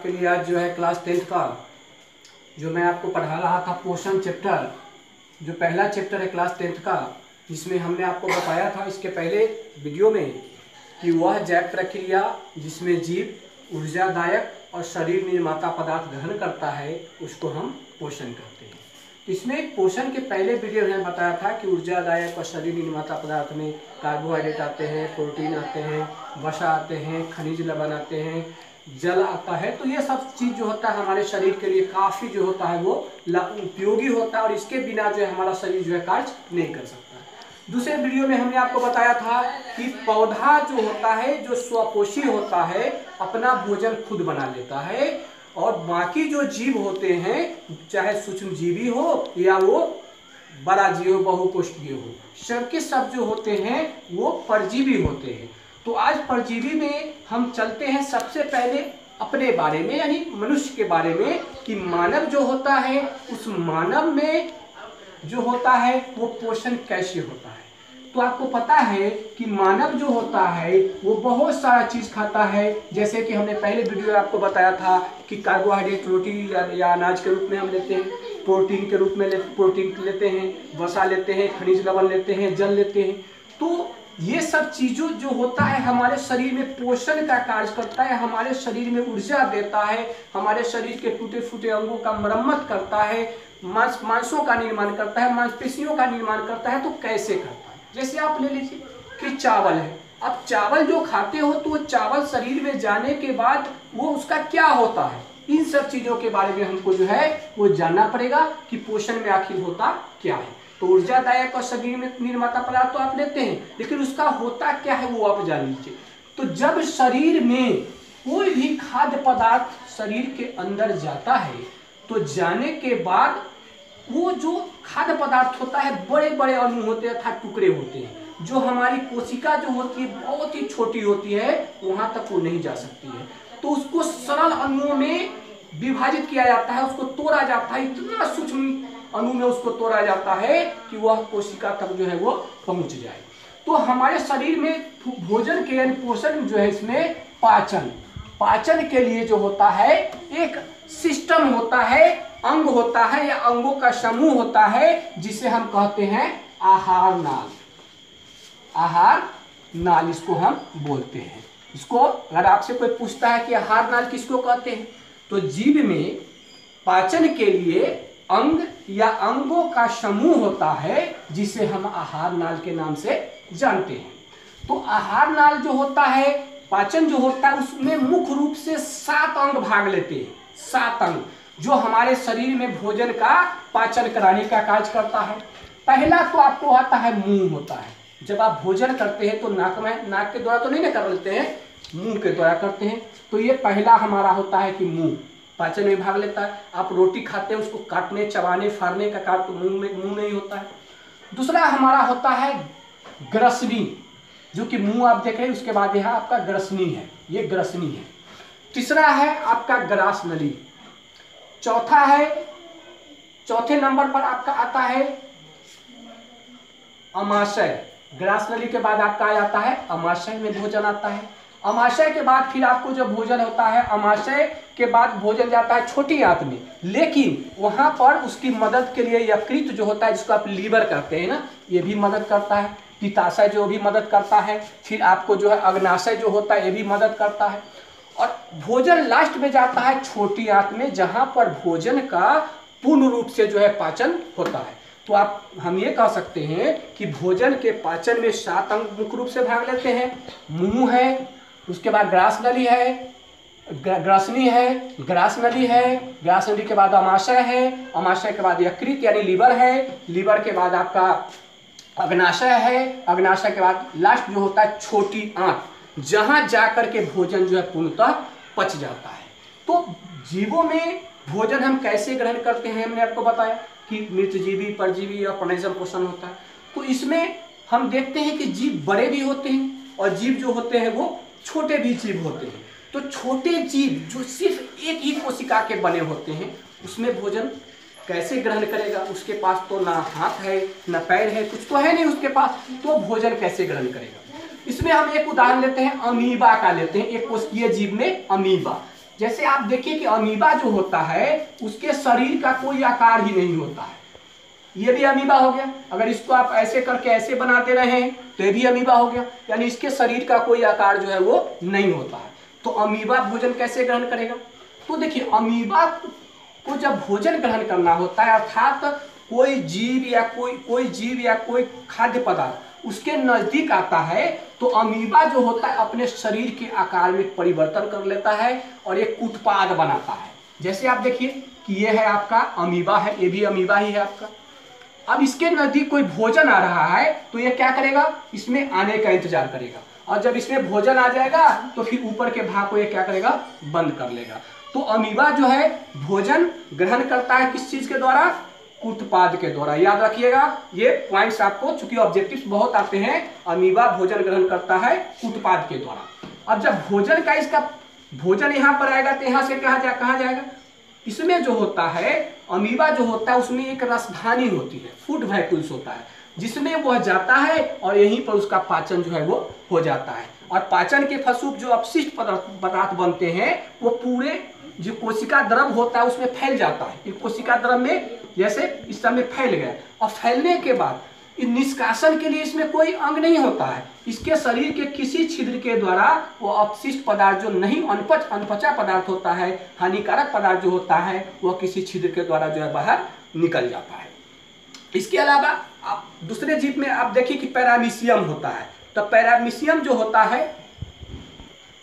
आपके लिए आज जो है क्लास 10th का जो मैं आपको पढ़ा रहा था पोषण चैप्टर, जो पहला चैप्टर है क्लास 10th का, जिसमें हमने आपको बताया था इसके पहले वीडियो में कि वह जैव प्रक्रिया जिसमें जीव ऊर्जादायक और शरीर निर्माता पदार्थ ग्रहण करता है उसको हम पोषण कहते हैं। तो इसमें पोषण के पहले वीडियो में बताया था कि ऊर्जादायक और शरीर निर्माता पदार्थ में कार्बोहाइड्रेट आते हैं, प्रोटीन आते हैं, वसा आते हैं, खनिज लवण आते हैं, जल आता है। तो ये सब चीज़ जो होता है हमारे शरीर के लिए काफ़ी जो होता है वो उपयोगी होता है और इसके बिना जो है हमारा शरीर जो है कार्य नहीं कर सकता। दूसरे वीडियो में हमने आपको बताया था कि पौधा जो होता है जो स्वपोषी होता है अपना भोजन खुद बना लेता है और बाकी जो जीव होते हैं चाहे सूक्ष्म जीवी हो या वो बड़ा जीव हो, बहुकोष्ठीय हो, सबके सब जो होते हैं वो परजीवी होते हैं। तो आज परजीवी में हम चलते हैं सबसे पहले अपने बारे में यानी मनुष्य के बारे में कि मानव जो होता है उस मानव में जो होता है वो पोषण कैसे होता है। तो आपको पता है कि मानव जो होता है वो बहुत सारा चीज़ खाता है, जैसे कि हमने पहले वीडियो में आपको बताया था कि कार्बोहाइड्रेट रोटी या अनाज के रूप में हम लेते हैं, प्रोटीन के रूप में प्रोटीन लेते हैं, वसा लेते हैं, खनिज लवण लेते हैं, जल लेते हैं। तो ये सब चीज़ों जो होता है हमारे शरीर में पोषण का कार्य करता है, हमारे शरीर में ऊर्जा देता है, हमारे शरीर के टूटे फूटे अंगों का मरम्मत करता है, मांसों का निर्माण करता है, मांसपेशियों का निर्माण करता है। तो कैसे करता है? जैसे आप ले लीजिए कि चावल है, अब चावल जो खाते हो तो वो चावल शरीर में जाने के बाद वो उसका क्या होता है, इन सब चीज़ों के बारे में हमको जो है वो जानना पड़ेगा कि पोषण में आखिर होता क्या है। तो ऊर्जादायक और शरीर में निर्माता पदार्थ तो आप लेते हैं, लेकिन उसका होता क्या है वो आप जान लीजिए। तो जब शरीर में कोई भी खाद्य पदार्थ शरीर के अंदर जाता है तो जाने के बाद वो जो खाद्य पदार्थ होता है बड़े बड़े अणु होते हैं अर्थात टुकड़े होते हैं। जो हमारी कोशिका जो होती है बहुत ही छोटी होती है, वहां तक वो नहीं जा सकती है, तो उसको सरल अणुओं में विभाजित किया जाता है, उसको तोड़ा जाता है, इतना सूक्ष्म अणु में उसको तोड़ा जाता है कि वह कोशिका तक जो है वो पहुंच जाए। तो हमारे शरीर में भोजन के पोषण जो है इसमें पाचन के लिए जो होता है एक सिस्टम होता है, अंग होता है या अंगों का समूह होता है जिसे हम कहते हैं आहार नाल इसको हम बोलते हैं। इसको अगर आपसे कोई पूछता है कि आहार नाल किसको कहते हैं तो जीव में पाचन के लिए अंग या अंगों का समूह होता है जिसे हम आहार नाल के नाम से जानते हैं। तो आहार नाल जो होता है, पाचन जो होता है उसमें मुख्य रूप से 7 अंग भाग लेते हैं, 7 अंग जो हमारे शरीर में भोजन का पाचन कराने का कार्य करता है। पहला तो आपको आता है मुंह होता है। जब आप भोजन करते हैं तो नाक के द्वारा तो नहीं ना कर लेते हैं, मुंह के द्वारा करते हैं। तो ये पहला हमारा होता है कि मुंह पाचन में भाग लेता है। आप रोटी खाते हैं उसको काटने चबाने फाड़ने का कार्य तो मुंह में ही होता है। दूसरा हमारा होता है ग्रसनी, जो कि मुंह आप देख रहे हैं, उसके बाद यहाँ आपका ग्रसनी है, ये ग्रसनी है। तीसरा है आपका ग्रास नली। चौथे नंबर पर आपका आता है अमाशय। ग्रास नली के बाद आपका आ जाता है अमाशय में भोजन आता है। अमाशय के बाद फिर आपको जो भोजन होता है, अमाशय के बाद भोजन जाता है छोटी आंत में, लेकिन वहां पर उसकी मदद के लिए यकृत जो होता है जिसको आप लीवर कहते हैं ना, ये भी मदद करता है। पित्ताशय जो भी मदद करता है। फिर आपको जो है अग्नाशय जो होता है ये भी मदद करता है। और भोजन लास्ट में जाता है छोटी आंत में, जहां पर भोजन का पूर्ण रूप से जो है पाचन होता है। तो हम ये कह सकते हैं कि भोजन के पाचन में 7 अंग मुख्य रूप से भाग लेते हैं। मुंह है, उसके बाद ग्रास नली है, ग्रसनी है, ग्रास नली है, ग्रास नली के बाद अमाशय है, अमाशय के बाद यकृत यानी लीवर है, लीवर के बाद आपका अग्नाशय है, अग्नाशय के बाद लास्ट जो होता है छोटी आंत, जहां जाकर के भोजन जो है पूर्णतः पच जाता है। तो जीवों में भोजन हम कैसे ग्रहण करते हैं हमने आपको बताया कि मृतजीवी, परजीवी और प्राणिजम पोषण होता है। तो इसमें हम देखते हैं कि जीव बड़े भी होते हैं और जीव जो होते हैं वो छोटे भी जीव होते हैं। तो छोटे जीव जो सिर्फ एक ही कोशिका के बने होते हैं उसमें भोजन कैसे ग्रहण करेगा? उसके पास तो ना हाथ है ना पैर है, कुछ तो है नहीं उसके पास, तो भोजन कैसे ग्रहण करेगा? इसमें हम एक उदाहरण लेते हैं अमीबा का, लेते हैं एक कोशिकीय जीव में अमीबा। जैसे आप देखिए कि अमीबा जो होता है उसके शरीर का कोई आकार ही नहीं होता है। ये भी अमीबा हो गया। अगर इसको आप ऐसे करके ऐसे बना दे रहे हैं तो ये भी अमीबा हो गया, यानी इसके शरीर का कोई आकार जो है वो नहीं होता है। तो अमीबा भोजन कैसे ग्रहण करेगा? तो देखिए, अमीबा को जब भोजन ग्रहण करना होता है, अर्थात कोई जीव या कोई खाद्य पदार्थ उसके नजदीक आता है, तो अमीबा जो होता है अपने शरीर के आकार में परिवर्तन कर लेता है और एक उत्पाद बनाता है। जैसे आप देखिए कि ये है आपका अमीबा है, ये भी अमीबा ही है आपका। अब इसके नजदीक कोई भोजन आ रहा है तो ये क्या करेगा? इसमें आने का इंतजार करेगा, और जब इसमें भोजन आ जाएगा तो फिर ऊपर के भाग को ये क्या करेगा? बंद कर लेगा। तो अमीबा जो है भोजन ग्रहण करता है किस चीज के द्वारा? उत्पाद के द्वारा। याद रखिएगा ये पॉइंट्स आपको, चूंकि ऑब्जेक्टिव्स बहुत आते हैं। अमीबा भोजन ग्रहण करता है उत्पाद के द्वारा। अब जब भोजन का इसका भोजन यहाँ पर आएगा तो यहाँ से कहाँ जाएगा? इसमें जो होता है अमीबा जो होता है उसमें एक रसधानी होती है, फूड वैक्यूल्स होता है, जिसमें वह जाता है और यहीं पर उसका पाचन जो है वो हो जाता है। और पाचन के फलस्वरूप जो अपशिष्ट पदार्थ बनते हैं वो पूरे जो कोशिका द्रव होता है उसमें फैल जाता है। ये कोशिका द्रव में जैसे इस समय फैल गया, और फैलने के बाद निष्कासन के लिए इसमें कोई अंग नहीं होता है। इसके शरीर के किसी छिद्र के द्वारा वो अपशिष्ट पदार्थ जो नहीं अनपचा पदार्थ होता है, हानिकारक पदार्थ जो होता है, वह किसी छिद्र के द्वारा जो है बाहर निकल जाता है। इसके अलावा आप दूसरे जीव में आप देखिए कि पैरामीशियम होता है। तो पैरामीशियम जो होता है,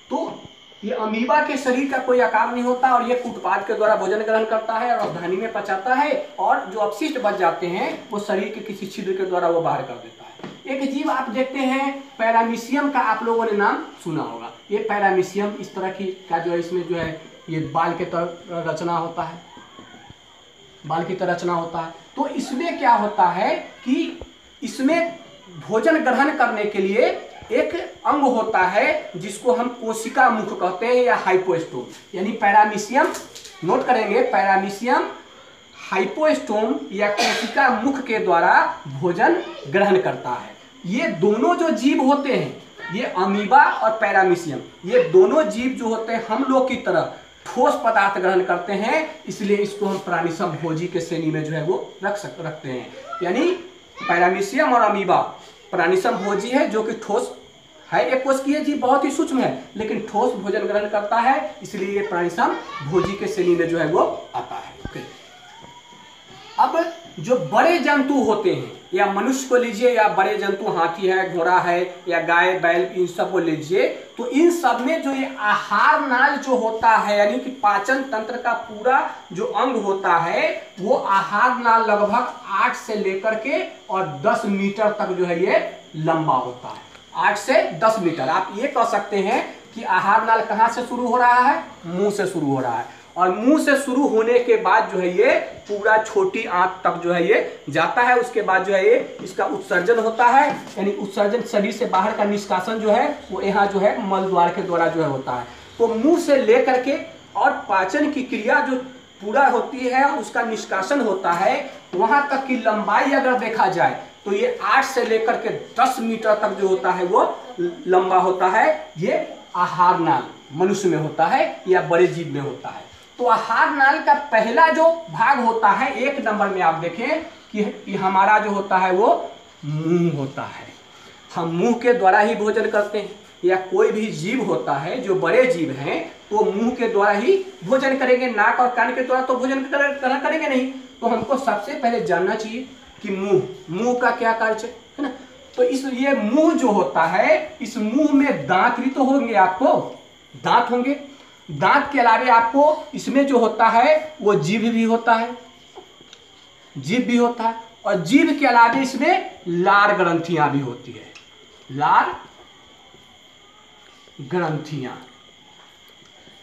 तो ये अमीबा के शरीर का कोई आकार नहीं होता और ये उत्पाद के द्वारा भोजन ग्रहण करता है और राजधानी में पचाता है, और जो अपशिष्ट बच जाते हैं वो शरीर के किसी छिद्र के द्वारा वो बाहर कर देता है। एक जीव आप देखते हैं पैरामीशियम का, आप लोगों ने नाम सुना होगा। ये पैरामीशियम इस तरह की का जो है, इसमें जो है ये बाल के तरह रचना होता है, बाल की तरह रचना होता है। तो इसमें क्या होता है कि इसमें भोजन ग्रहण करने के लिए एक अंग होता है जिसको हम कोशिका मुख कहते हैं या हाइपोस्टोम, यानी पैरामीशियम, नोट करेंगे, पैरामीशियम हाइपोस्टोम या कोशिका मुख के द्वारा भोजन ग्रहण करता है। ये दोनों जो जीव होते हैं, ये अमीबा और पैरामीशियम, ये दोनों जीव जो होते हैं हम लोग की तरह ठोस पदार्थ ग्रहण करते हैं, इसलिए इसको हम प्राणिसंभोजी के श्रेणी में जो है वो रखते हैं। यानी पैरामीशियम और अमीबा प्राणिसंभोजी है जो कि ठोस है, एक कोशिकीय जीव बहुत ही सूक्ष्म है लेकिन ठोस भोजन ग्रहण करता है, इसलिए ये प्राणिसंभोजी के श्रेणी में जो है वो आता है। अब जो बड़े जंतु होते हैं, या मनुष्य को लीजिए या बड़े जंतु हाथी है, घोड़ा है या गाय बैल, इन सब को लीजिए, तो इन सब में जो ये आहार नाल जो होता है, यानी कि पाचन तंत्र का पूरा जो अंग होता है, वो आहार नाल लगभग 8 से लेकर के और 10 मीटर तक जो है ये लंबा होता है। 8 से 10 मीटर। आप ये कह सकते हैं कि आहार नाल कहाँ से शुरू हो रहा है? मुंह से शुरू हो रहा है, और मुंह से शुरू होने के बाद जो है ये पूरा छोटी आंत तक जो है ये जाता है। उसके बाद जो है ये इसका उत्सर्जन होता है, यानी उत्सर्जन शरीर से बाहर का निष्कासन जो है वो यहाँ जो है मल द्वार के द्वारा जो है होता है। तो मुंह से लेकर के और पाचन की क्रिया जो पूरा होती है उसका निष्कासन होता है, वहां तक की लंबाई अगर देखा जाए तो ये 8 से लेकर के 10 मीटर तक जो होता है वो लंबा होता है। ये आहार नाल मनुष्य में होता है या बड़े जीव में होता है। तो आहार नाल का पहला जो भाग होता है, 1 नंबर में आप देखें कि हमारा जो होता है वो मुंह होता है। हम मुंह के द्वारा ही भोजन करते हैं, या कोई भी जीव होता है जो बड़े जीव हैं तो मुंह के द्वारा ही भोजन करेंगे, नाक और कान के द्वारा तो भोजन करेंगे नहीं। तो हमको सबसे पहले जानना चाहिए कि मुंह का क्या कार्य है ना। तो ये मुंह जो होता है, इस मुंह में दांत भी तो होंगे, आपको दांत होंगे। दांत के अलावे आपको इसमें जो होता है वो जीभ भी होता है, जीभ भी होता है, और जीभ के अलावे इसमें लार ग्रंथियां भी होती है। लार ग्रंथियां,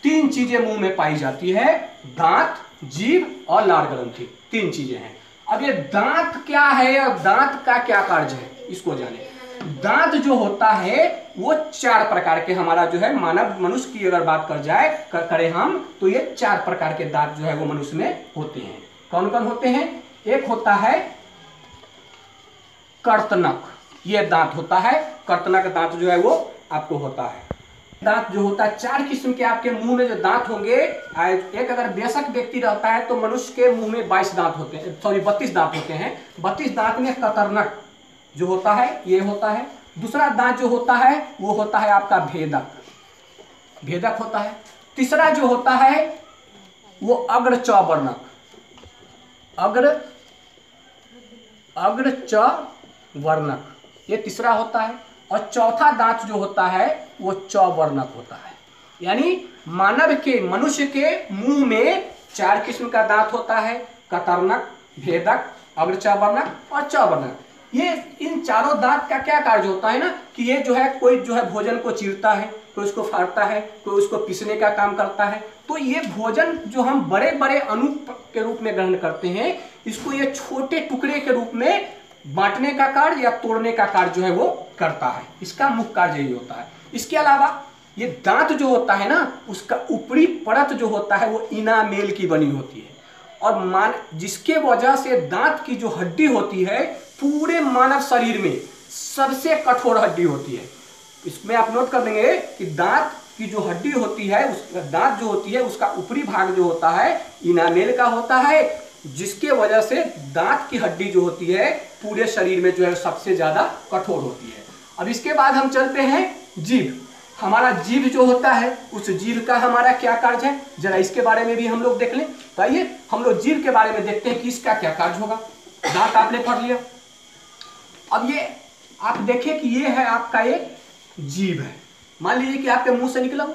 3 चीजें मुंह में पाई जाती है, दांत, जीभ और लार ग्रंथि, 3 चीजें हैं। अब ये दांत क्या है और दांत का क्या कार्य है, इसको जाने। दांत जो होता है वो 4 प्रकार के, हमारा जो है मानव मनुष्य की अगर बात करें हम, तो ये 4 प्रकार के दांत जो है वो मनुष्य में होते हैं। कौन कौन होते हैं? एक होता है कर्तनक, ये दांत होता है, कर्तनक दांत जो है वो आपको होता है। दांत जो होता है, 4 किस्म के आपके मुंह में जो दांत होंगे, एक अगर वयस्क व्यक्ति रहता है तो मनुष्य के मुंह में 22 दांत होते हैं, सॉरी 32 दांत होते हैं। 32 दांत में कतरनक जो होता है ये होता है। दूसरा दांत जो होता है वो होता है आपका भेदक, भेदक होता है। तीसरा जो होता है वो अग्रचवर्णक, अग्रचवर्णक, ये तीसरा होता है। और चौथा दांत जो होता है वो चौवर्णक होता है। यानी मानव के, मनुष्य के मुंह में 4 किस्म का दांत होता है, कतरनक, भेदक, अग्रचवर्णक और चौवर्णक। ये इन चारों दांत का क्या कार्य होता है ना कि ये जो है, कोई जो है भोजन को चीरता है, कोई उसको फाड़ता है, कोई उसको पीसने का काम करता है। तो ये भोजन जो हम बड़े बड़े अणु के रूप में ग्रहण करते हैं, इसको ये छोटे टुकड़े के रूप में बांटने का कार्य या तोड़ने का कार्य जो है वो करता है। इसका मुख्य कार्य यही होता है। इसके अलावा ये दांत जो होता है ना, उसका ऊपरी परत जो होता है वो इनामेल की बनी होती है, और जिसके वजह से दांत की जो हड्डी होती है पूरे मानव शरीर में सबसे कठोर हड्डी होती है। इसमें आप नोट कर लेंगे कि दांत की जो हड्डी होती है, दांत जो होती है उसका ऊपरी भाग जो होता है इनामेल का होता है, जिसके वजह से दांत की हड्डी जो होती है पूरे शरीर में जो है सबसे ज्यादा कठोर होती है। अब इसके बाद हम चलते हैं जीभ। हमारा जीभ जो होता है, उस जीभ का हमारा क्या कार्य है, जरा इसके बारे में भी हम लोग देख लें। तो आइए हम लोग जीभ के बारे में देखते हैं कि इसका क्या कार्य होगा। दांत आपने पढ़ लिया। अब ये आप देखें कि ये है आपका एक जीभ है, मान लीजिए कि आपके मुंह से निकला हुआ।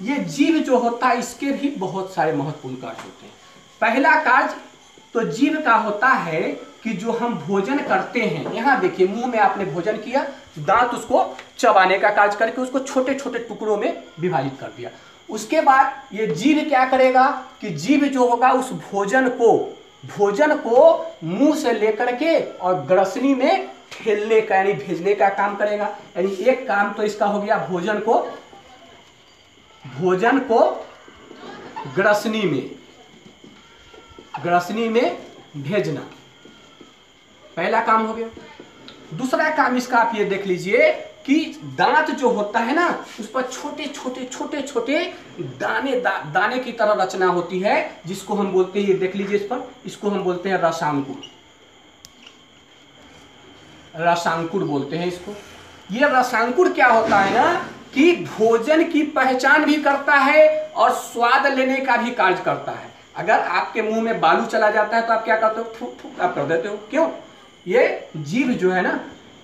ये जीभ जो होता है इसके भी बहुत सारे महत्वपूर्ण कार्य होते हैं। पहला कार्य तो जीभ का होता है कि जो हम भोजन करते हैं, यहां देखिए मुंह में आपने भोजन किया, दांत उसको चबाने का कार्य करके उसको छोटे छोटे टुकड़ों में विभाजित कर दिया। उसके बाद ये जीभ क्या करेगा कि जीभ जो होगा उस भोजन को मुंह से लेकर के और ग्रसनी में ठेलने का यानी भेजने का काम करेगा। यानी एक काम तो इसका हो गया भोजन को ग्रसनी में भेजना, पहला काम हो गया। दूसरा काम इसका आप ये देख लीजिए कि दांत जो होता है ना उस पर छोटे छोटे दाने की तरह रचना होती है, जिसको हम बोलते हैं, ये देख लीजिए इस पर, इसको हम बोलते हैं रसांकुर बोलते हैं इसको। ये रसांकुर क्या होता है ना कि भोजन की पहचान भी करता है और स्वाद लेने का भी कार्य करता है। अगर आपके मुंह में बालू चला जाता है तो आप क्या करते हो, फूक फूक आप कर देते हो। क्यों? ये जीभ जो है ना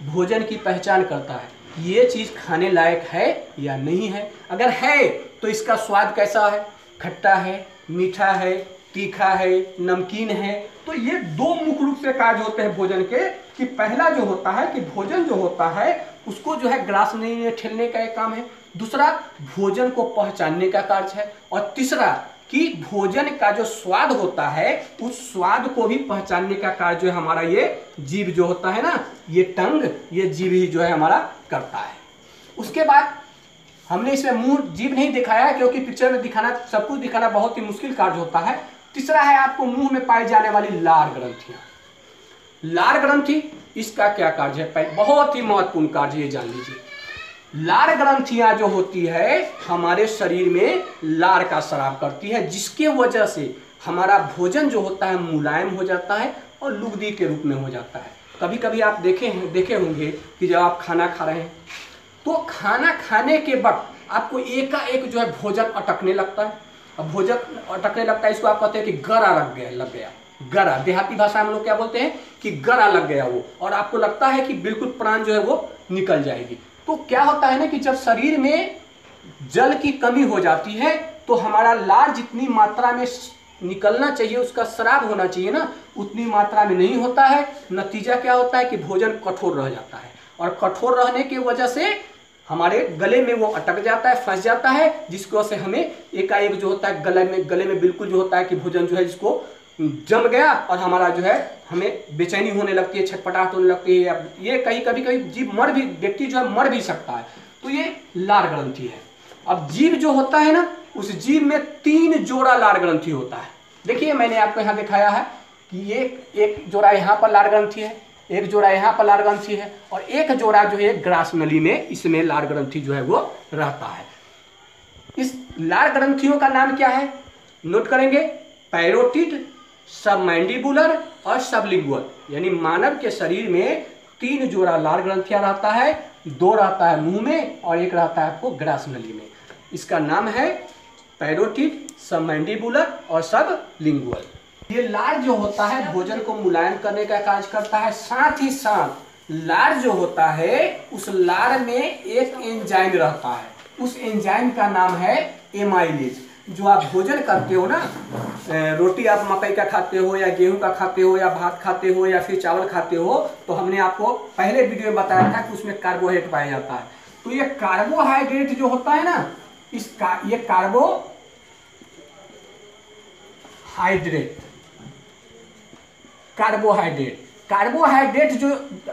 भोजन की पहचान करता है, ये चीज खाने लायक है या नहीं है। अगर है तो इसका स्वाद कैसा है, खट्टा है, मीठा है, तीखा है, नमकीन है। तो ये 2 मुख्य रूप से कार्य होते हैं भोजन के, कि पहला जो होता है कि भोजन जो होता है उसको जो है ग्रासनी में ठेलने का एक काम है, दूसरा भोजन को पहचानने का कार्य है, और तीसरा कि भोजन का जो स्वाद होता है उस स्वाद को भी पहचानने का कार्य जो है हमारा ये जीभ जो होता है ना, ये टंग, ये जीभ ही जो है हमारा करता है। उसके बाद हमने इसमें मुंह जीभ नहीं दिखाया क्योंकि पिक्चर में दिखाना, सब कुछ दिखाना बहुत ही मुश्किल कार्य होता है। तीसरा है आपको मुंह में पाई जाने वाली लार ग्रंथियां। लार ग्रंथि इसका क्या कार्य है, बहुत ही महत्वपूर्ण कार्य, ये जान लीजिए। लार ग्रंथियां जो होती है हमारे शरीर में लार का स्राव करती है, जिसके वजह से हमारा भोजन जो होता है मुलायम हो जाता है और लुगदी के रूप में हो जाता है। कभी कभी आप देखे होंगे कि जब आप खाना खा रहे हैं तो खाना खाने के वक्त आपको एकाएक जो है भोजन अटकने लगता है। अब भोजन अटकने लगता है, इसको आप कहते हैं कि गरा लग गया। गरा देहाती भाषा में हम लोग क्या बोलते हैं कि गरा लग गया वो, और आपको लगता है कि बिल्कुल प्राण जो है वो निकल जाएगी। तो क्या होता है ना कि जब शरीर में जल की कमी हो जाती है तो हमारा लार जितनी मात्रा में निकलना चाहिए, उसका स्राव होना चाहिए ना, उतनी मात्रा में नहीं होता है। नतीजा क्या होता है कि भोजन कठोर रह जाता है, और कठोर रहने की वजह से हमारे गले में वो अटक जाता है, फंस जाता है, जिसकी वजह से हमें एकाएक जो होता है गले में बिल्कुल जो होता है कि भोजन जो है जिसको जम गया, और हमारा जो है हमें बेचैनी होने लगती है, छटपटाहट होने लगती है। ये कभी कभी जीभ व्यक्ति जो है मर भी सकता है। तो ये लार ग्रंथि है। अब जीभ जो होता है ना, उस जीभ में 3 जोड़ा लार ग्रंथि होता है। देखिए मैंने आपको यहाँ दिखाया है कि ये एक जोड़ा यहाँ पर लार ग्रंथि है, एक जोड़ा यहाँ पर लार ग्रंथि है और एक जोड़ा जो है ग्रास नली में इसमें लार ग्रंथि जो है वो रहता है। इस लार ग्रंथियों का नाम क्या है नोट करेंगे, पैरोटिड, सबमैंडिबुलर और सबलिंगुअल। यानी मानव के शरीर में 3 जोड़ा लार ग्रंथियां रहता है, 2 रहता है मुंह में और एक रहता है आपको ग्रास नली में। इसका नाम है पैरोटिड, सबमैंडिबुलर और सबलिंगुअल। ये लार जो होता है भोजन को मुलायम करने का कार्य करता है, साथ ही साथ लार जो होता है उस लार में एक एंजाइम रहता है, उस एंजाइम का नाम है एमाइलेज। जो आप भोजन करते हो ना, रोटी आप मकई का खाते हो या गेहूं का खाते हो या भात खाते हो या फिर चावल खाते हो, तो हमने आपको पहले वीडियो में बताया था कि उसमें कार्बोहाइड्रेट पाया जाता है। तो ये कार्बोहाइड्रेट जो होता है ना, ये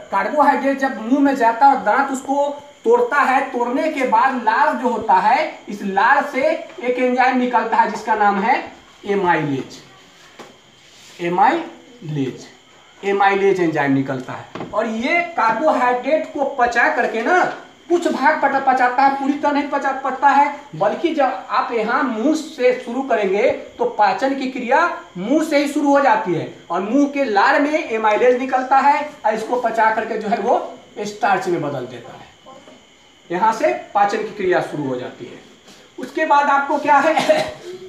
कार्बोहाइड्रेट जब मुंह में जाता है और दांत उसको तोड़ता है, तोड़ने के बाद लार जो होता है, इस लार से एक एंजाइम निकलता है जिसका नाम है एमाइलेज। एमाइलेज एंजाइम निकलता है और ये कार्बोहाइड्रेट को पचा करके ना कुछ भाग पचाता है, पूरी तरह नहीं पचता है, बल्कि जब आप यहाँ मुंह से शुरू करेंगे तो पाचन की क्रिया मुंह से ही शुरू हो जाती है और मुंह के लार में एमाइलेज निकलता है और इसको पचा करके जो है वो स्टार्च में बदल देता है। यहाँ से पाचन की क्रिया शुरू हो जाती है। उसके बाद आपको क्या है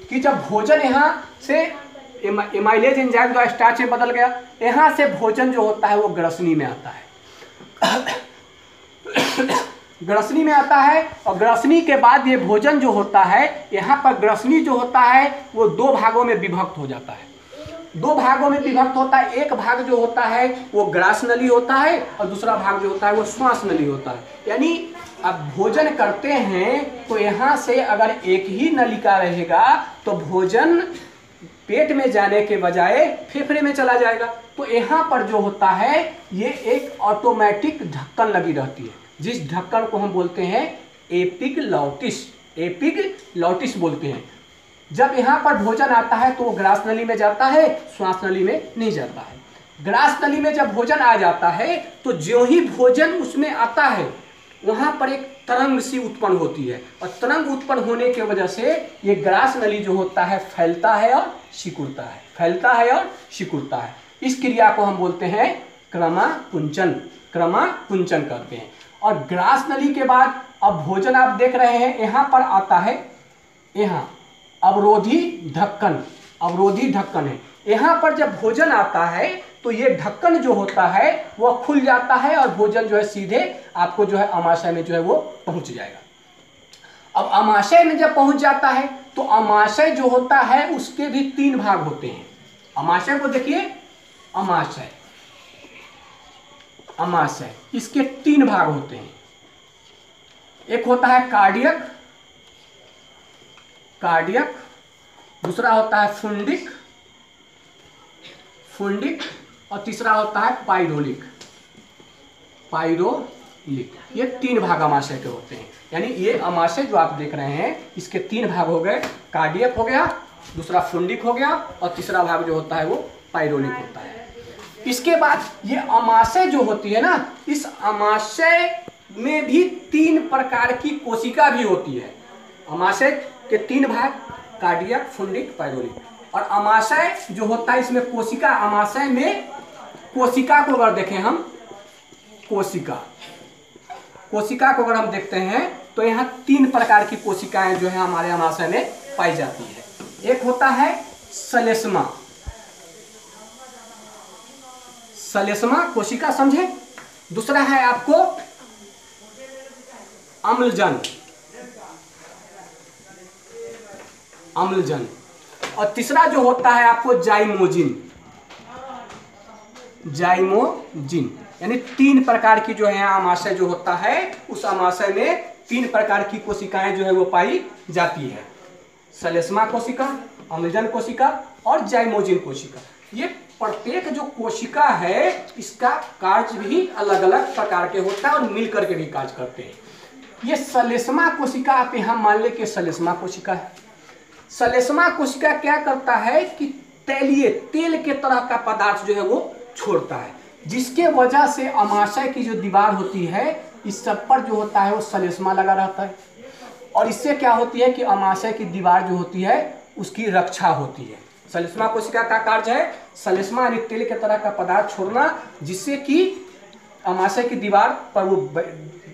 कि जब भोजन यहाँ से एमाइलेज एंजाइम का स्टार्च में बदल गया, यहाँ से भोजन जो होता है वो ग्रसनी में आता है। ग्रसनी में आता है और ग्रसनी के बाद ये भोजन जो होता है, यहाँ पर ग्रसनी जो होता है वो 2 भागों में विभक्त हो जाता है। 2 भागों में विभक्त होता है। एक भाग जो होता है वो ग्रास नली होता है और दूसरा भाग जो होता है वो श्वास नली होता है। यानी अब भोजन करते हैं तो यहाँ से अगर एक ही नलिका रहेगा तो भोजन पेट में जाने के बजाय फेफड़े में चला जाएगा। तो यहाँ पर जो होता है ये एक ऑटोमेटिक ढक्कन लगी रहती है, जिस ढक्कन को हम बोलते हैं एपिग्लॉटिस बोलते हैं। जब यहाँ पर भोजन आता है तो वो ग्रास नली में जाता है, श्वास नली में नहीं जाता है। ग्रास नली में जब भोजन आ जाता है तो जो ही भोजन उसमें आता है वहाँ पर एक तरंग सी उत्पन्न होती है और तरंग उत्पन्न होने की वजह से ये ग्रास नली जो होता है फैलता है और सिकुड़ता है। इस क्रिया को हम बोलते हैं क्रमाकुंचन करते हैं। और ग्रास नली के बाद अब भोजन आप देख रहे हैं यहाँ पर आता है, यहाँ अवरोधी ढक्कन है। यहाँ पर जब भोजन आता है तो ये ढक्कन जो होता है वो खुल जाता है और भोजन जो है सीधे आपको जो है अमाशय में जो है वो पहुंच जाएगा। अब अमाशय में जब पहुंच जाता है तो अमाशय जो होता है उसके भी 3 भाग होते हैं। अमाशय को देखिए, अमाशय इसके 3 भाग होते हैं। एक होता है कार्डियक, दूसरा होता है फुंडिक और तीसरा होता है पाइरोलिक। ये 3 भाग अमाशय के होते हैं। यानी ये अमाशय जो आप देख रहे हैं इसके 3 भाग हो गए, कार्डियक हो गया, दूसरा फुंडिक हो गया और तीसरा भाग जो होता है वो पाइरोलिक होता है। इसके बाद ये अमाशय जो होती है ना, इस अमाशय में भी 3 प्रकार की कोशिका भी होती है। अमाशय के 3 भाग, कार्डियक, फुंडिक, पाइरोलिक। और अमाशय जो होता है इसमें कोशिका, अमाशय में कोशिका को अगर देखें हम, कोशिका को अगर हम देखते हैं तो यहाँ 3 प्रकार की कोशिकाएं जो है हमारे अमाशय में पाई जाती है। एक होता है सलेस्मा कोशिका, समझे। दूसरा है आपको अम्लजन, और तीसरा जो होता है आपको जाइमोजिन। यानी 3 प्रकार की जो है अमाशय जो होता है, उस अमाशय में 3 प्रकार की कोशिकाएं जो है वो पाई जाती है। सलेस्मा कोशिका, अम्लजन कोशिका और जाइमोजिन कोशिका। ये प्रत्येक जो कोशिका है इसका कार्य भी अलग अलग प्रकार के होता है और मिलकर के भी कार्य करते हैं। ये सलेस्मा कोशिका आप यहाँ मान ले कि सलेस्मा कोशिका है। सलेस्मा कोशिका क्या करता है कि तेल के तरह का पदार्थ जो है वो छोड़ता है। जिसके वजह से अमाशय की जो दीवार होती है इस सब पर जो होता है वो सलेस्मा लगा रहता है, और इससे क्या होती है कि अमाशय की दीवार जो होती है उसकी रक्षा होती है। सलेस्मा कोशिका का कार्य है सलेस्मा यानी तेल के तरह का पदार्थ छोड़ना, जिससे कि अमाशय की दीवार पर वो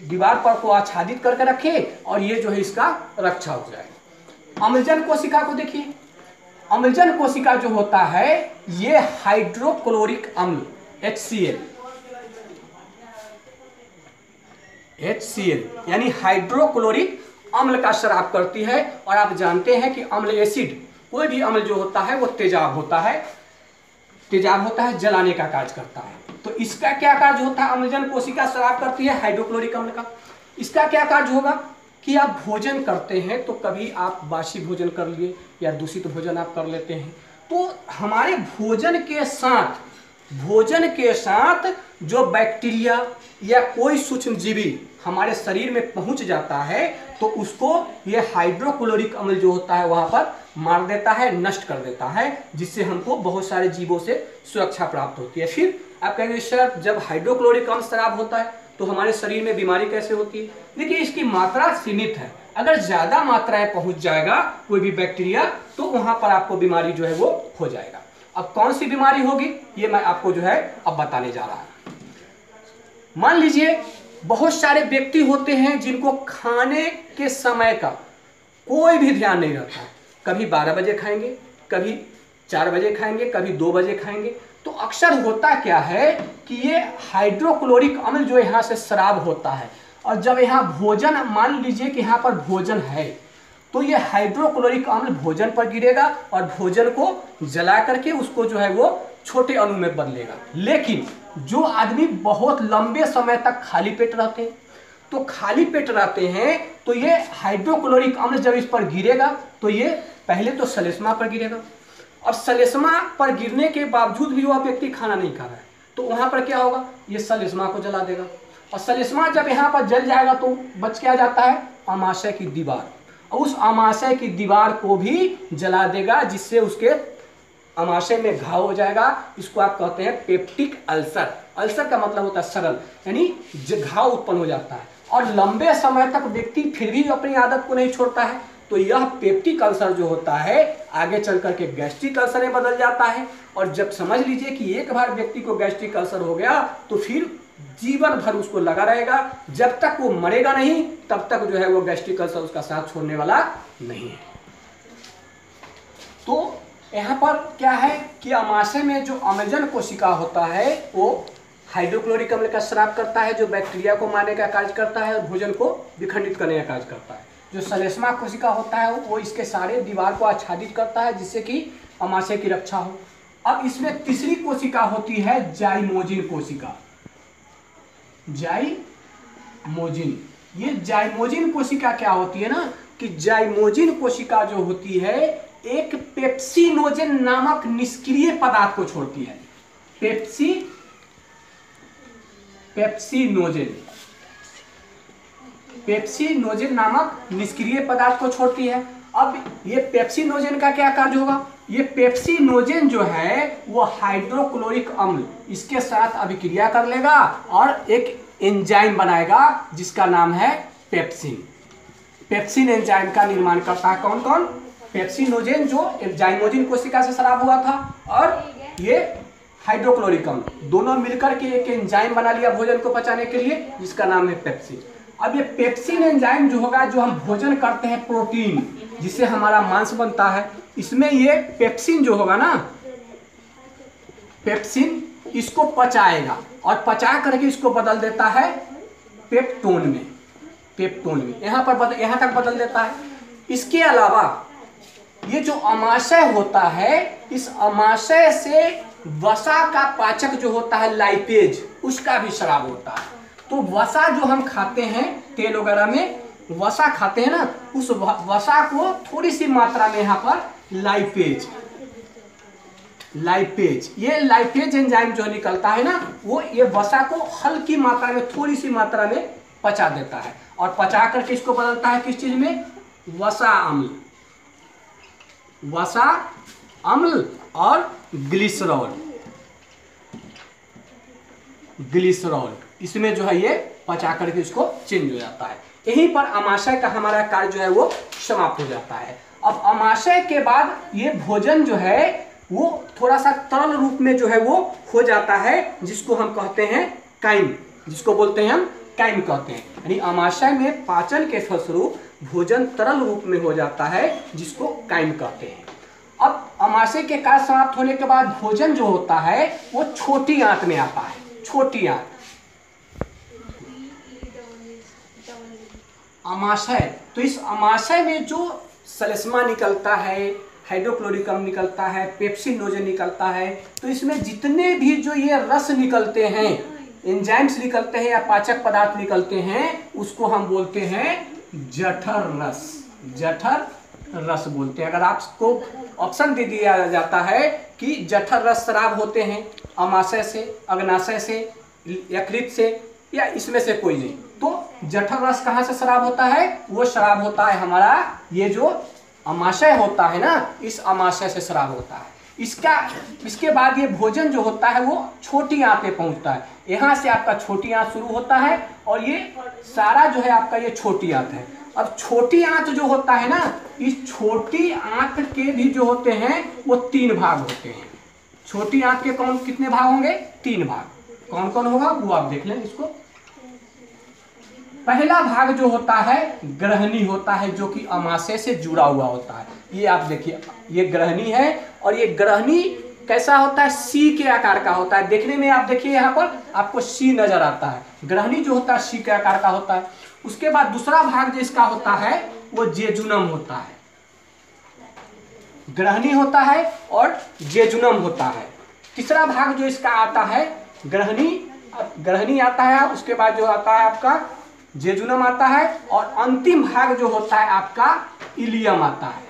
दीवार पर को आच्छादित करके रखे और ये जो है इसका रक्षा हो जाए। अम्लजन कोशिका को देखिए, अम्लजन कोशिका जो होता है ये हाइड्रोक्लोरिक अम्ल HCl यानी हाइड्रोक्लोरिक अम्ल का स्राव करती है। और आप जानते हैं कि अम्ल एसिड, कोई भी अम्ल जो होता है वो तेजाब होता है, जलाने का कार्य करता है। तो इसका क्या कार्य होता है, अम्लजन कोशिका स्राव करती है हाइड्रोक्लोरिक अम्ल का। इसका क्या कार्य होगा कि आप भोजन करते हैं तो कभी आप बासी भोजन कर लिए या दूषित भोजन आप कर लेते हैं, तो हमारे भोजन के साथ जो बैक्टीरिया या कोई सूक्ष्मजीवी हमारे शरीर में पहुंच जाता है तो उसको ये हाइड्रोक्लोरिक अम्ल जो होता है वहां पर मार देता है, नष्ट कर देता है, जिससे हमको बहुत सारे जीवों से सुरक्षा प्राप्त होती है। फिर आप कहेंगे सर जब हाइड्रोक्लोरिक अम्ल स्राव होता है तो हमारे शरीर में बीमारी कैसे होती है? देखिए इसकी मात्रा सीमित है, अगर ज्यादा मात्राएं पहुंच जाएगा कोई भी बैक्टीरिया तो वहां पर आपको बीमारी जो है वो हो जाएगा। अब कौन सी बीमारी होगी ये मैं आपको जो है अब बताने जा रहा हूं। मान लीजिए बहुत सारे व्यक्ति होते हैं जिनको खाने के समय का कोई भी ध्यान नहीं रहता है, कभी 12 बजे खाएंगे, कभी 4 बजे खाएंगे, कभी 2 बजे खाएंगे। तो अक्सर होता क्या है कि ये हाइड्रोक्लोरिक अम्ल जो यहाँ से स्राव होता है, और जब यहाँ भोजन, मान लीजिए कि यहाँ पर भोजन है तो ये हाइड्रोक्लोरिक अम्ल भोजन पर गिरेगा और भोजन को जला करके उसको जो है वो छोटे अणु में बदलेगा। लेकिन जो आदमी बहुत लंबे समय तक खाली पेट रहते हैं, तो खाली पेट रहते हैं तो ये हाइड्रोक्लोरिक अम्ल जब इस पर गिरेगा तो ये पहले तो सलेस्मा पर गिरेगा, और सलेस्मा पर गिरने के बावजूद भी वह व्यक्ति खाना नहीं खा रहा है तो वहां पर क्या होगा, ये सलेस्मा को जला देगा। और सलेस्मा जब यहाँ पर जल जाएगा तो बच क्या जाता है, अमाशय की दीवार, और उस अमाशय की दीवार को भी जला देगा, जिससे उसके अमाशय में घाव हो जाएगा। इसको आप कहते हैं पेप्टिक अल्सर। अल्सर का मतलब होता है सरल, यानी घाव उत्पन्न हो जाता है, और लंबे समय तक व्यक्ति फिर भी अपनी आदत को नहीं छोड़ता है तो यह पेप्टिक अल्सर जो होता है आगे चल करके गैस्ट्रिक अल्सर में बदल जाता है। और जब समझ लीजिए कि एक बार व्यक्ति को गैस्ट्रिक अल्सर हो गया तो फिर जीवन भर उसको लगा रहेगा, जब तक वो मरेगा नहीं तब तक जो है वो गैस्ट्रिक अल्सर उसका साथ छोड़ने वाला नहीं है। तो यहाँ पर क्या है कि अमाशय में जो अम्लजन कोशिका होता है वो हाइड्रोक्लोरिक अम्ल का स्राव करता है, जो बैक्टीरिया को मारने का कार्य करता है और भोजन को विखंडित करने का कार्य करता है। जो सलेस्मा कोशिका होता है वो इसके सारे दीवार को आच्छादित करता है, जिससे कि अमाशय की रक्षा हो। अब इसमें तीसरी कोशिका होती है जाइमोजिन कोशिका। जाइमोजिन, ये जाइमोजिन कोशिका क्या होती है ना कि जाइमोजिन कोशिका जो होती है एक पेप्सिनोजेन नामक निष्क्रिय पदार्थ को छोड़ती है। पेप्सिनोजेन नामक निष्क्रिय पदार्थ को छोड़ती है। अब ये पेप्सिनोजेन का क्या कार्य होगा, ये पेप्सिनोजेन जो है वो हाइड्रोक्लोरिक अम्ल इसके साथ अभिक्रिया कर लेगा और एक एंजाइम बनाएगा जिसका नाम है पेप्सिन। पेप्सिन एंजाइम का निर्माण करता है कौन कौन, पेप्सिनोजेन जो जाइमोजिन कोशिका से स्राव हुआ था और ये हाइड्रोक्लोरिक अम्ल, दोनों मिलकर के एक एंजाइम बना लिया भोजन को पचाने के लिए जिसका नाम है पेप्सिन। अब ये पेप्सिन एंजाइम जो होगा, जो हम भोजन करते हैं प्रोटीन जिससे हमारा मांस बनता है, इसमें ये पेप्सिन जो होगा ना, पेप्सिन इसको पचाएगा और पचा करके इसको बदल देता है पेप्टोन में। यहाँ तक बदल देता है। इसके अलावा ये जो अमाशय होता है, इस अमाशय से वसा का पाचक जो होता है लाइपेज, उसका भी स्राव होता है। तो वसा जो हम खाते हैं तेल वगैरह में वसा खाते हैं ना, उस वसा को थोड़ी सी मात्रा में यहाँ पर लाइपेज, ये लाइपेज एंजाइम जो निकलता है ना, वो ये वसा को हल्की मात्रा में, थोड़ी सी मात्रा में पचा देता है और पचा करके इसको बदलता है किस चीज में, वसा अम्ल और ग्लिसरॉल। ग्लिसरॉल, इसमें जो है ये पचा करके इसको चेंज हो जाता है। यहीं पर अमाशय का हमारा कार्य जो है वो समाप्त हो जाता है। अब अमाशय के बाद ये भोजन जो है वो थोड़ा सा तरल रूप में जो है वो हो जाता है, जिसको हम कहते हैं काइम, जिसको बोलते हैं हम काइम कहते हैं। यानी अमाशय में पाचन के फलस्वरूप भोजन तरल रूप में हो जाता है, जिसको काइम कहते हैं। अब अमाशय के कार्य समाप्त होने के बाद भोजन जो होता है वो छोटी आंत में आता है, छोटी आंत। अमाशय, तो इस अमाशय में जो सलेस्मा निकलता है, हाइड्रोक्लोरिकम निकलता है, पेप्सिन नोजन निकलता है, तो इसमें जितने भी जो ये रस निकलते हैं, एंजाइम्स निकलते हैं या पाचक पदार्थ निकलते हैं, उसको हम बोलते हैं जठर रस। जठर रस बोलते हैं। अगर आपको ऑप्शन दे दिया जाता है कि जठर रस स्राव होते हैं अमाशय से, अग्नाशय से, यकृत से, या इसमें से कोई नहीं, तो जठर रस कहाँ से स्राव होता है? वो स्राव होता है हमारा ये जो अमाशय होता है ना, इस अमाशय से स्राव होता है। इसके बाद ये भोजन जो होता है वो छोटी आंत पे पहुंचता है। यहाँ से आपका छोटी आंत शुरू होता है और ये सारा जो है आपका ये छोटी आंत है। अब छोटी आंत जो होता है ना, इस छोटी आंत के भी जो होते हैं वो 3 भाग होते हैं। छोटी आंत के कितने भाग होंगे? 3 भाग। कौन कौन होगा वो आप देख लें इसको। पहला भाग जो होता है ग्रहणी होता है, जो कि अमाशय से जुड़ा हुआ होता है। ये आप देखिए, ये ग्रहणी है और ये ग्रहणी कैसा होता है? सी के आकार का होता है। देखने में आप देखिए यहाँ पर आपको सी नजर आता है। ग्रहणी जो होता है सी के आकार का होता है। उसके बाद दूसरा भाग जो इसका होता है वो जेजुनम होता है। ग्रहणी होता है और जेजुनम होता है। तीसरा भाग जो इसका आता है ग्रहणी आता है, उसके बाद जो आता है आपका जेजुनम आता है, और अंतिम भाग जो होता है आपका इलियम आता है।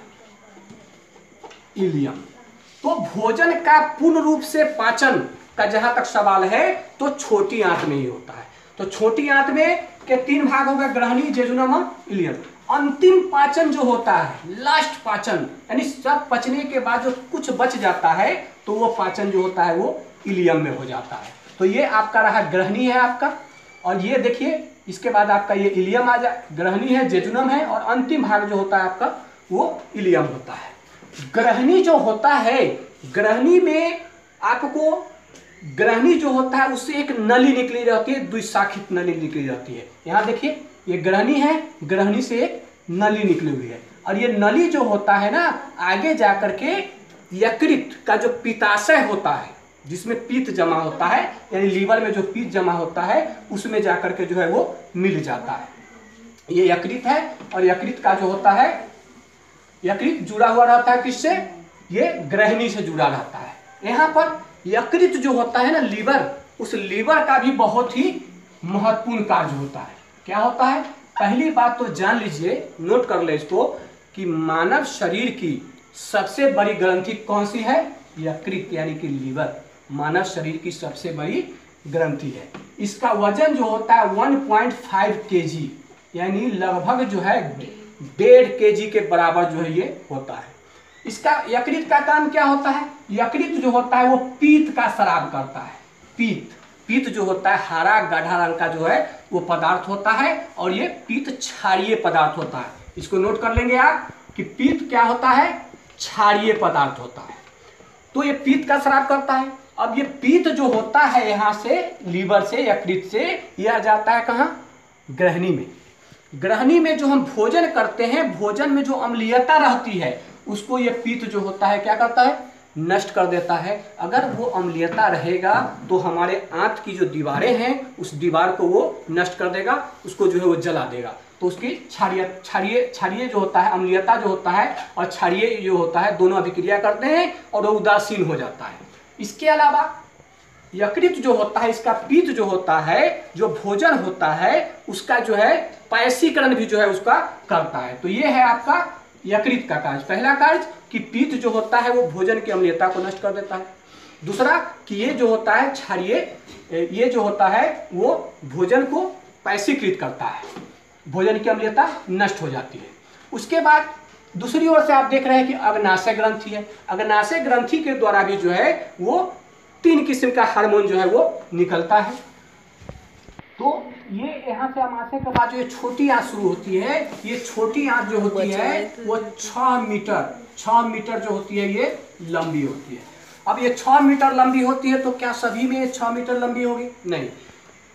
इलियम। तो भोजन का पूर्ण रूप से पाचन का जहां तक सवाल है तो छोटी आंत में ही होता है। तो छोटी आंत में के 3 भाग हो गए, ग्रहणी, जेजुनम और इलियम। अंतिम पाचन जो होता है, लास्ट पाचन, यानी सब पचने के बाद जो कुछ बच जाता है तो वो पाचन जो होता है वो इलियम में हो जाता है। तो ये आपका रहा ग्रहणी है आपका, और ये देखिए इसके बाद आपका ये इलियम आ जाए। ग्रहणी है, जेजुनम है, और अंतिम भाग जो होता है आपका वो इलियम होता है। ग्रहणी जो होता है, ग्रहणी में आपको ग्रहणी जो होता है उससे एक नली निकली रहती है, द्विशाखित नली निकली रहती है। यहाँ देखिए ये ग्रहणी है, ग्रहणी से एक नली निकली हुई है, और ये नली जो होता है ना आगे जाकर के यकृत का जो पित्ताशय होता है, जिसमें पित्त जमा होता है, यानी लीवर में जो पित्त जमा होता है उसमें जाकर के जो है वो मिल जाता है। ये यकृत है, और यकृत का जो होता है, यकृत जुड़ा हुआ रहता है किससे? ये ग्रहणी से जुड़ा रहता है। यहाँ पर यकृत जो होता है ना लीवर, उस लीवर का भी बहुत ही महत्वपूर्ण कार्य होता है। क्या होता है? पहली बात तो जान लीजिए, नोट कर ले इसको, कि मानव शरीर की सबसे बड़ी ग्रंथि कौन सी है? यकृत, यानी कि लीवर मानव शरीर की सबसे बड़ी ग्रंथि है। इसका वजन जो होता है 1.5 kg, यानी लगभग जो है 1.5 kg के बराबर जो है ये होता है। इसका यकृत का काम क्या होता है? यकृत जो होता है वो पीत का स्राव करता है। पीत जो होता है हरा गाढ़ा रंग का जो है वो पदार्थ होता है, और ये पीत क्षारीय पदार्थ होता है। इसको नोट कर लेंगे आप कि पीत क्या होता है? क्षारीय पदार्थ होता है। तो ये पीत का स्राव करता है। अब ये पीत जो होता है यहाँ से लीवर से, यकृत से, यह जाता है कहाँ? ग्रहणी में। ग्रहणी में जो हम भोजन करते हैं, भोजन में जो अम्लीयता रहती है उसको ये पीत जो होता है क्या करता है? नष्ट कर देता है। अगर वो अम्लीयता रहेगा तो हमारे आंत की जो दीवारें हैं उस दीवार को वो नष्ट कर देगा, उसको जो है वो जला देगा। तो उसकी क्षारीय जो होता है, अम्लीयता जो होता है और क्षारीय जो होता है, दोनों अभिक्रिया करते हैं और वो उदासीन हो जाता है। इसके अलावा यकृत जो होता है, इसका पीत जो होता है, जो भोजन होता है उसका जो है पैसीकरण भी जो है उसका करता है। तो ये है आपका यकृत का कार्य। पहला कार्य कि पीत जो होता है वो भोजन की अम्लीयता को नष्ट कर देता है। दूसरा कि ये जो होता है क्षारीय, ये जो होता है वो भोजन को पैसीकृत करता है, भोजन की अम्लीयता नष्ट हो जाती है। उसके बाद दूसरी ओर से आप देख रहे हैं कि अग्नाशय ग्रंथि है। अग्नाशय ग्रंथि के द्वारा भी जो है वो 3 किस्म का हार्मोन जो है वो निकलता है। तो ये यहाँ से अमाशय के बाद जो ये छोटी आंत शुरू होती है, ये छोटी आंत जो होती है वो 6 मीटर जो होती है ये लंबी होती है। अब ये 6 मीटर लंबी होती है तो क्या सभी में 6 मीटर लंबी होगी? नहीं।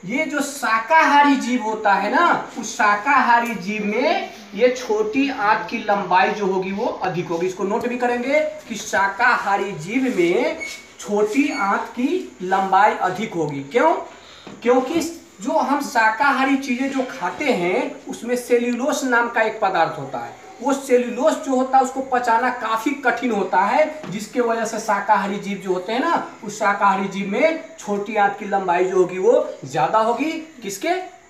ये जो शाकाहारी जीव होता है ना, उस शाकाहारी जीव में ये छोटी आंत की लंबाई जो होगी वो अधिक होगी। इसको नोट भी करेंगे कि शाकाहारी जीव में छोटी आंत की लंबाई अधिक होगी। क्यों? क्योंकि जो हम शाकाहारी चीजें जो खाते हैं उसमें सेल्यूलोस नाम का एक पदार्थ होता है। वो सेल्यूलोस जो होता है उसको पचाना काफी कठिन होता है, जिसके वजह से शाकाहारी जीव जो होते हैं ना, उस शाकाहारी जीव में छोटी आंत की लंबाई जो होगी वो ज्यादा होगी। किसके?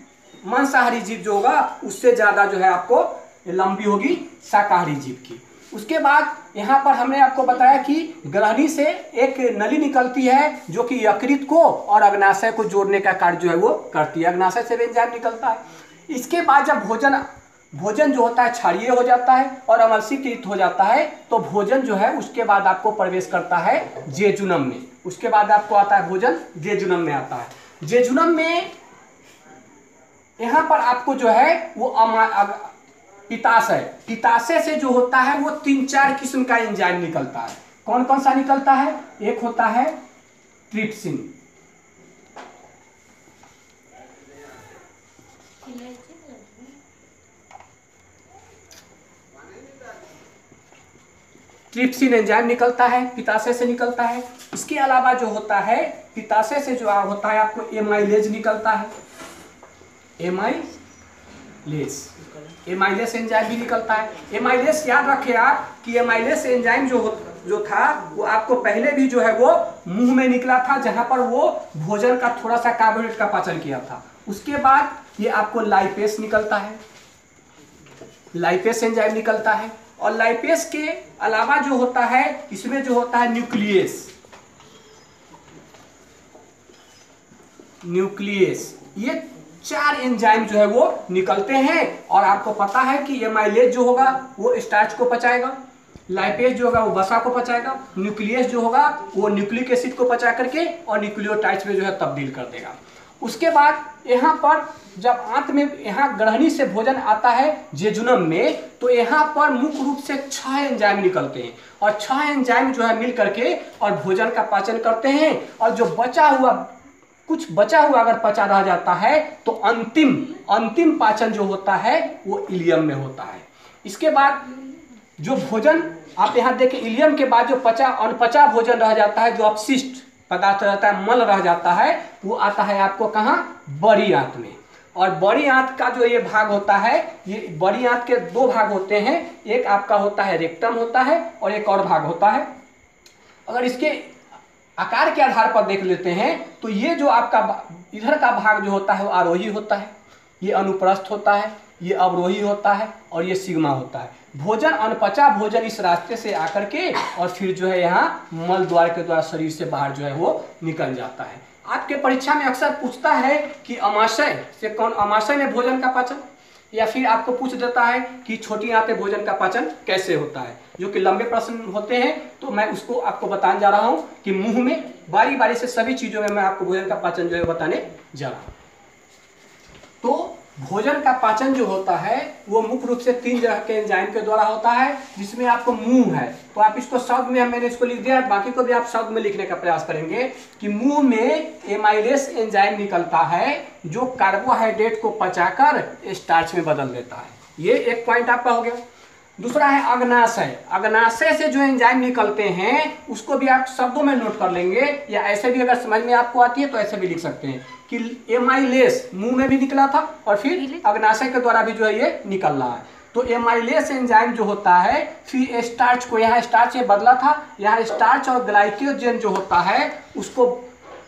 मांसाहारी जीव जो होगा उससे ज्यादा जो है आपको लंबी होगी शाकाहारी जीव की। उसके बाद यहाँ पर हमने आपको बताया कि ग्रहणी से एक नली निकलती है जो कि यकृत को और अग्नाशय को जोड़ने का कार्य जो है वो करती है। अग्नाशय से एंजाइम निकलता है। इसके बाद जब भोजन जो होता है क्षारीय हो जाता है और अम्लशीकृत हो जाता है, तो भोजन जो है उसके बाद आपको प्रवेश करता है जेजुनम में। उसके बाद आपको आता है भोजन जेजुनम में आता है। जेजुनम में यहाँ पर आपको जो है वो पित्ताशय से जो होता है वो 3-4 किस्म का एंजाइम निकलता है। कौन कौन सा निकलता है? एक होता है ट्रिप्सिन, ट्रिप्सिन एंजाइम निकलता है, पित्ताशय से निकलता है। इसके अलावा जो होता है पित्ताशय से जो होता है आपको एमाइलेज निकलता है। एमाइलेस एंजाइम भी निकलता है। एमाइलेस याद रखें आप कि एमाइलेस एंजाइम जो था वो आपको पहले भी जो है वो मुंह में निकला था, जहां पर वो भोजन का थोड़ा सा कार्बोहाइड्रेट का पाचन किया था। उसके बाद ये आपको लाइपेस निकलता है, लाइपेस एंजाइम निकलता है। और लाइपेस के अलावा जो होता है इसमें जो होता है न्यूक्लियस, ये 4 एंजाइम जो है वो निकलते हैं। और आपको पता है कि एमाइलेज जो होगा वो स्टार्च को पचाएगा, लाइपेज जो होगा वो वसा को पचाएगा, न्यूक्लियस जो होगा वो न्यूक्लिक एसिड को पचा करके और न्यूक्लियोटाइड्स में जो है तब्दील कर देगा। उसके बाद यहाँ पर जब आंत में यहाँ ग्रहणी से भोजन आता है जेजुनम में, तो यहाँ पर मुख्य रूप से 6 एंजाइम निकलते हैं और 6 एंजाइम जो है मिल करके और भोजन का पाचन करते हैं। और जो कुछ बचा हुआ अगर पचा रह जाता है तो अंतिम पाचन जो होता है वो इलियम में होता है। इसके बाद जो भोजन आप यहाँ देखें, इलियम के बाद जो अनपचा भोजन रह जाता है, जो अपशिष्ट पदार्थ रहता है, मल रह जाता है, वो आता है आपको कहाँ? बड़ी आंत में। और बड़ी आंत का जो ये भाग होता है, ये बड़ी आंत के 2 भाग होते हैं। एक आपका होता है रेक्टम होता है और एक और भाग होता है। अगर इसके आकार के आधार पर देख लेते हैं तो ये जो आपका इधर का भाग जो होता है वो आरोही होता है, ये अनुप्रस्थ होता है, ये अवरोही होता है और ये सिग्मा होता है। भोजन अनपचा भोजन इस रास्ते से आकर के और फिर जो है यहाँ मल द्वार के द्वारा शरीर से बाहर जो है वो निकल जाता है। आपके परीक्षा में अक्सर पूछता है कि अमाशय में भोजन का पाचन, या फिर आपको पूछ देता है कि छोटी आंतें भोजन का पाचन कैसे होता है, जो कि लंबे प्रश्न होते हैं। तो मैं उसको आपको बताने जा रहा हूं कि मुंह में बारी बारी से सभी चीजों में मैं आपको भोजन का पाचन जो है बताने जा रहा हूं। तो भोजन का पाचन जो होता है वो मुख्य रूप से 3 तरह के एंजाइम के द्वारा होता है, जिसमें आपको मुंह है तो आप इसको शब्द में, मैंने इसको लिख दिया, बाकी को भी आप शब्द में लिखने का प्रयास करेंगे कि मुंह में एमाइलेस एंजाइम निकलता है जो कार्बोहाइड्रेट को पचाकर स्टार्च में बदल देता है। ये एक पॉइंट आपका हो गया। दूसरा है अग्नाशय। अग्नाशय से जो एंजाइम निकलते हैं उसको भी आप शब्दों में नोट कर लेंगे, या ऐसे भी अगर समझ में आपको आती है तो ऐसे भी लिख सकते हैं कि एमाइलेस मुंह में भी निकला था और फिर अग्नाशय के द्वारा भी जो है ये निकल रहा है। तो एमाइलेस एंजाइम जो होता है फिर स्टार्च को, यहाँ स्टार्च से बदला था, यहाँ स्टार्च और ग्लाइकोजन जो होता है उसको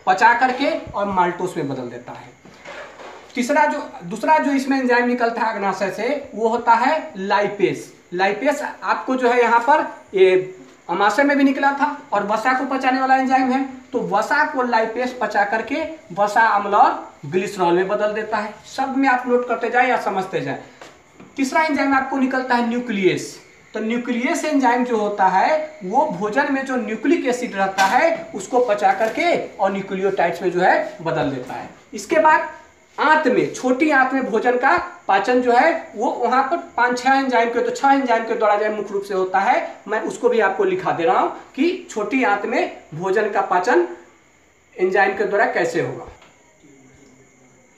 पचा करके और माल्टोस में बदल देता है। दूसरा जो इसमें एंजाइम निकलता है अग्नाशय से वो होता है लाइपेस। लाइपेस आपको जो है यहाँ पर ये अमाशय में भी निकला था और वसा को पचाने वाला एंजाइम है, तो वसा को लाइपेस पचा करके वसा अम्ल और ग्लिसरॉल में बदल देता है। शब्द में आप नोट करते जाए या समझते जाए। तीसरा एंजाइम आपको निकलता है न्यूक्लियस। तो न्यूक्लियस एंजाइम जो होता है वो भोजन में जो न्यूक्लिक एसिड रहता है उसको पचा करके और न्यूक्लियोटाइड्स में जो है बदल देता है। इसके बाद आंत में, छोटी आंत में भोजन का पाचन जो है वो वहां पर 5-6 एंजाइम के, तो 6 एंजाइम के द्वारा जो मुख्य रूप से होता है। मैं उसको भी आपको लिखा दे रहा हूं कि छोटी आंत में भोजन का पाचन एंजाइम के द्वारा कैसे होगा।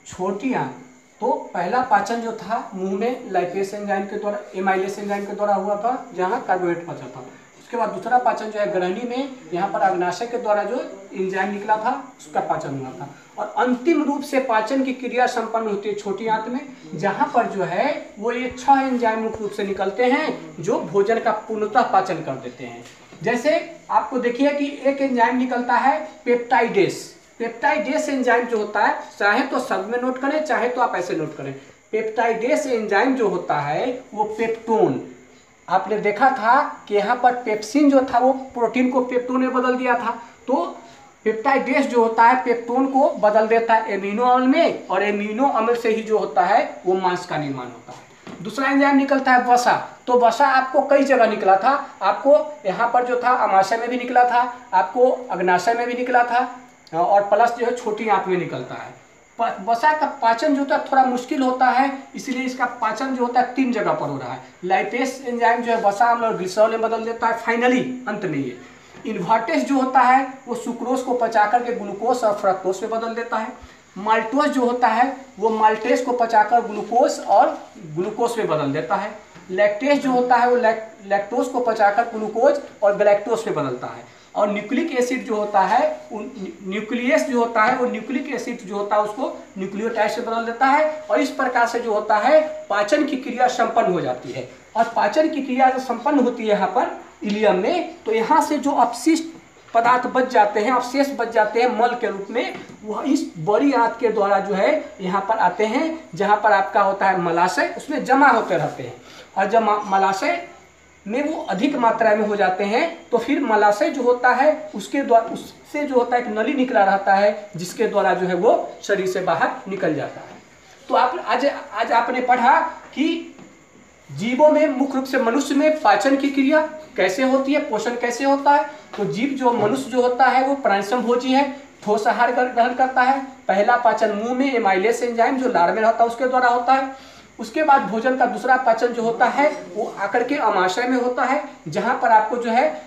छोटी आंत, तो पहला पाचन जो था मुंह में लाइपेस एंजाइम के द्वारा, एमाइलेस एंजाइम के द्वारा हुआ था, जहां कार्बोहाइड्रेट पचा था। उसके बाद दूसरा पाचन जो है ग्रहणी में, यहाँ पर अग्नाशय के द्वारा जो एंजाइम निकला था उसका पाचन हुआ था। और अंतिम रूप से पाचन की क्रिया संपन्न होती है छोटी आंत में, जहां पर जो है वो ये 6 एंजाइम मुख्य रूप से निकलते हैं जो भोजन का पूर्णतः पाचन कर देते हैं। जैसे आपको देखिए कि एक एंजाइम निकलता है पेप्टाइडेस। पेप्टाइडेस एंजाइम जो होता है, चाहे तो शब्द में नोट करें चाहे तो आप ऐसे नोट करें। पेप्टाइडेस एंजाइम जो होता है वो पेप्टोन, आपने देखा था कि यहाँ पर पेप्सिन जो था वो प्रोटीन को पेप्टोन में बदल दिया था, तो पेप्टाइडेस जो होता है पेप्टोन को बदल देता है एमिनो अम्ल में, और एमिनो अम्ल से ही जो होता है वो मांस का निर्माण होता है। दूसरा एंजाइम निकलता है वसा। तो वसा आपको कई जगह निकला था, आपको यहाँ पर जो था अमाशय में भी निकला था, आपको अग्नाशय में भी निकला था, और प्लस जो है छोटी आंत में निकलता है। वसा का पाचन जो होता है थोड़ा मुश्किल होता है, इसलिए इसका पाचन जो होता है 3 जगह पर हो रहा है। लाइपेस एंजाइम जो है वसा अम्ल और ग्लिसरॉल में बदल देता है। फाइनली अंत में ये इन्वर्टेस जो होता है वो सुक्रोज को पचाकर के ग्लूकोज और फ्रक्टोज में बदल देता है। माल्टोज जो होता है वो माल्टेस को पचाकर ग्लूकोज और ग्लूकोज में बदल देता है। लैक्टेज जो होता है वो लैक्टोज को पचाकर ग्लूकोज और गैलेक्टोज में बदलता है। और न्यूक्लिक एसिड जो होता है, न्यूक्लियस जो होता है वो न्यूक्लिक एसिड जो होता है उसको न्यूक्लियोटाइड से बदल देता है। और इस प्रकार से जो होता है पाचन की क्रिया संपन्न हो जाती है। और पाचन की क्रिया जो संपन्न होती है यहाँ पर इलियम में, तो यहाँ से जो अपशिष्ट पदार्थ बच जाते हैं, अवशेष बच जाते हैं मल के रूप में, वह इस बड़ी आंत के द्वारा जो है यहाँ पर आते हैं, जहाँ पर आपका होता है मलाशय, उसमें जमा होते रहते हैं। और जब मलाशय में वो अधिक मात्रा में हो जाते हैं तो फिर मलाशय जो होता है उसके द्वारा, उससे जो होता है एक नली निकला रहता है जिसके द्वारा जो है वो शरीर से बाहर निकल जाता है। तो आप आज आपने पढ़ा कि जीवों में मुख्य रूप से मनुष्य में पाचन की क्रिया कैसे होती है, पोषण कैसे होता है। तो जीव जो मनुष्य जो होता है वो प्राणिसमभोजी है, ठोस आहार ग्रहण करता है। पहला पाचन मुंह में एमाइलेस एंजाइम जो लार में रहता है उसके द्वारा होता है। उसके बाद भोजन का दूसरा पाचन जो होता है वो आकर के अमाशय में होता है, जहां पर आपको जो है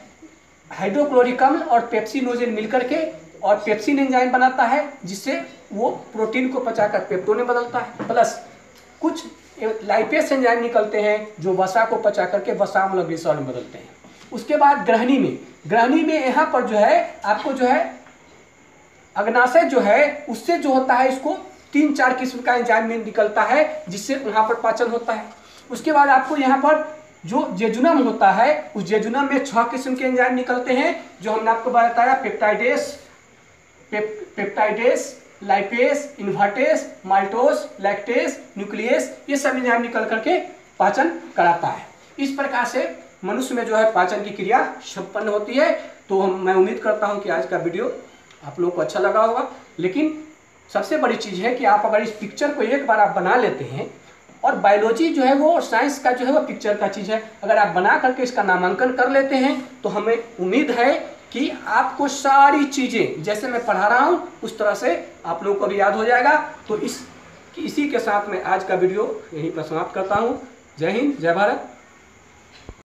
हाइड्रोक्लोरिक अम्ल और पेप्सिनोजेन मिलकर के और पेप्सिन एंजाइम बनाता है, जिससे वो प्रोटीन को पचाकर पेप्टोन में बदलता है। प्लस कुछ लाइपेस एंजाइम निकलते हैं जो वसा को पचा करके वसा अम्ल ग्लिसरॉल में बदलते हैं। उसके बाद ग्रहणी में यहाँ पर जो है आपको जो है अग्नाशय जो है उससे जो होता है इसको 3-4 किस्म का एंजाइम में निकलता है जिससे वहाँ पर पाचन होता है। उसके बाद आपको यहाँ पर जो जेजुनम होता है उस जेजुनम में 6 किस्म के एंजाइम निकलते हैं जो हमने आपको बताया, peptidase, lipase, invertase, maltose, lactase, nucleus, ये सब एंजाइम निकल करके पाचन कराता है। इस प्रकार से मनुष्य में जो है पाचन की क्रिया संपन्न होती है। तो मैं उम्मीद करता हूँ कि आज का वीडियो आप लोगों को अच्छा लगा होगा। लेकिन सबसे बड़ी चीज़ है कि आप अगर इस पिक्चर को एक बार आप बना लेते हैं, और बायोलॉजी जो है वो साइंस का जो है वो पिक्चर का चीज़ है, अगर आप बना करके इसका नामांकन कर लेते हैं तो हमें उम्मीद है कि आपको सारी चीज़ें जैसे मैं पढ़ा रहा हूँ उस तरह से आप लोगों को भी याद हो जाएगा। तो इसी के साथ मैं आज का वीडियो यहीं पर समाप्त करता हूँ। जय हिंद, जय भारत।